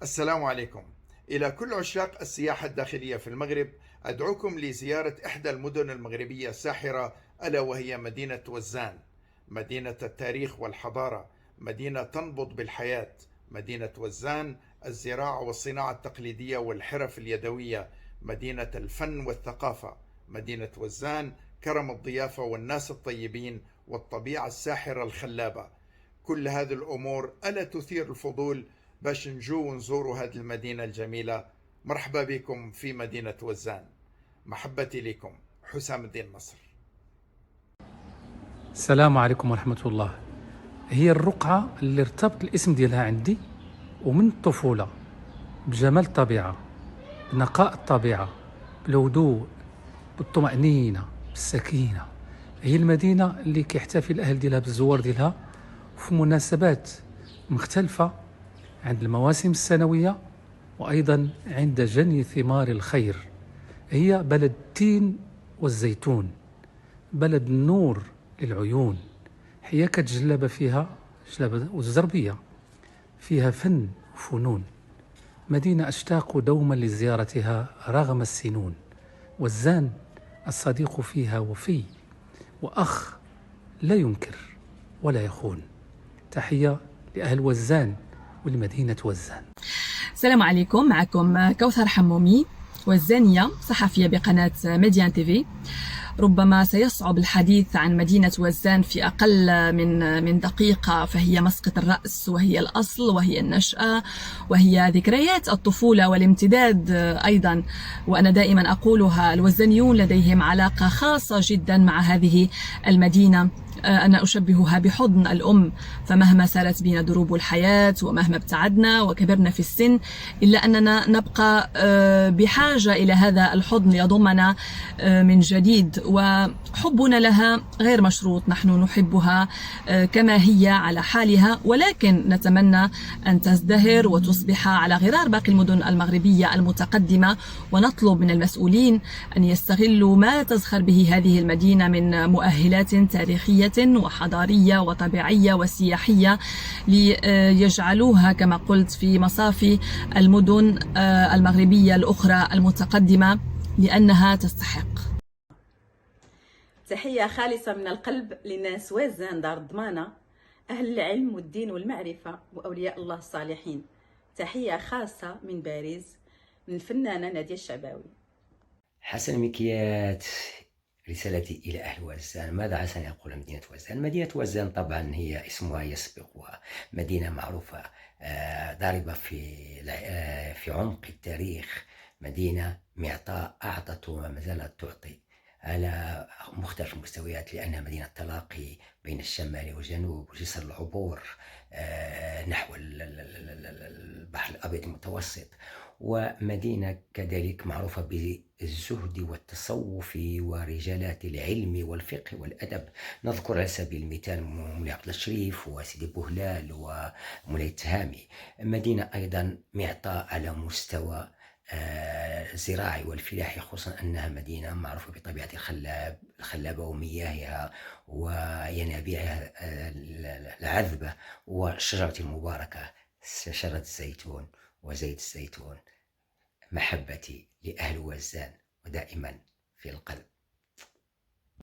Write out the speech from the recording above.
السلام عليكم. إلى كل عشاق السياحة الداخلية في المغرب، أدعوكم لزيارة إحدى المدن المغربية الساحرة، ألا وهي مدينة وزان. مدينة التاريخ والحضارة، مدينة تنبض بالحياة. مدينة وزان الزراعة والصناعة التقليدية والحرف اليدوية، مدينة الفن والثقافة. مدينة وزان كرم الضيافة والناس الطيبين والطبيعة الساحرة الخلابة. كل هذه الأمور ألا تثير الفضول باش نجو ونزوروا هذه المدينة الجميلة؟ مرحبا بكم في مدينة وزان. محبتي لكم، حسام الدين نصر. السلام عليكم ورحمة الله. هي الرقعة اللي ارتبط الاسم ديالها عندي ومن الطفولة بجمال الطبيعة، بنقاء الطبيعة، بالهدوء، بالطمأنينة، بالسكينة. هي المدينة اللي كيحتفل الأهل ديالها بالزوار ديالها في مناسبات مختلفة، عند المواسم السنوية وأيضا عند جني ثمار الخير. هي بلد التين والزيتون، بلد النور للعيون. هي كتجلب فيها جلبة والزربية، فيها فن وفنون. مدينة أشتاق دوما لزيارتها رغم السنون. وزان الصديق فيها وفي، وأخ لا ينكر ولا يخون. تحية لأهل وزان ولمدينة وزان. السلام عليكم، معكم كوثر حمومي، وزانية صحفية بقناة ميديان تيفي. ربما سيصعب الحديث عن مدينة وزان في أقل من دقيقة، فهي مسقط الرأس، وهي الأصل، وهي النشأة، وهي ذكريات الطفولة والامتداد أيضا. وأنا دائما أقولها، الوزانيون لديهم علاقة خاصة جدا مع هذه المدينة. أنا أشبهها بحضن الأم، فمهما سارت بنا دروب الحياة ومهما ابتعدنا وكبرنا في السن، إلا أننا نبقى بحاجة إلى هذا الحضن ليضمنا من جديد. وحبنا لها غير مشروط، نحن نحبها كما هي على حالها، ولكن نتمنى أن تزدهر وتصبح على غرار باقي المدن المغربية المتقدمة. ونطلب من المسؤولين أن يستغلوا ما تزخر به هذه المدينة من مؤهلات تاريخية وحضارية وطبيعية وسياحية، ليجعلوها كما قلت في مصاف المدن المغربية الأخرى المتقدمة، لأنها تستحق. تحية خالصة من القلب لناس وزان دار الضمانة، أهل العلم والدين والمعرفة وأولياء الله الصالحين. تحية خاصة من باريس، من الفنانة نادية الشعباوي. حسن مكيات، رسالتي إلى أهل وزان. ماذا عسى أن يقول مدينة وزان؟ مدينة وزان طبعا هي اسمها يسبقها، مدينة معروفة ضاربة في عمق التاريخ، مدينة معطاء، أعطت وما زالت تعطي على مختلف المستويات، لأنها مدينة تلاقي بين الشمال والجنوب وجسر العبور نحو البحر الأبيض المتوسط، ومدينة كذلك معروفة بالزهد والتصوف ورجالات العلم والفقه والأدب. نذكر على سبيل المثال مولاي عبد الشريف وسيدي بوهلال ومولاي التهامي. مدينة أيضا معطاء على مستوى الزراعي والفلاحي، خصوصا أنها مدينة معروفة بطبيعة الخلابة ومياهها وينابيعها العذبة والشجرة المباركة شجرة الزيتون وزيت الزيتون. محبتي لأهل وزان ودائما في القلب.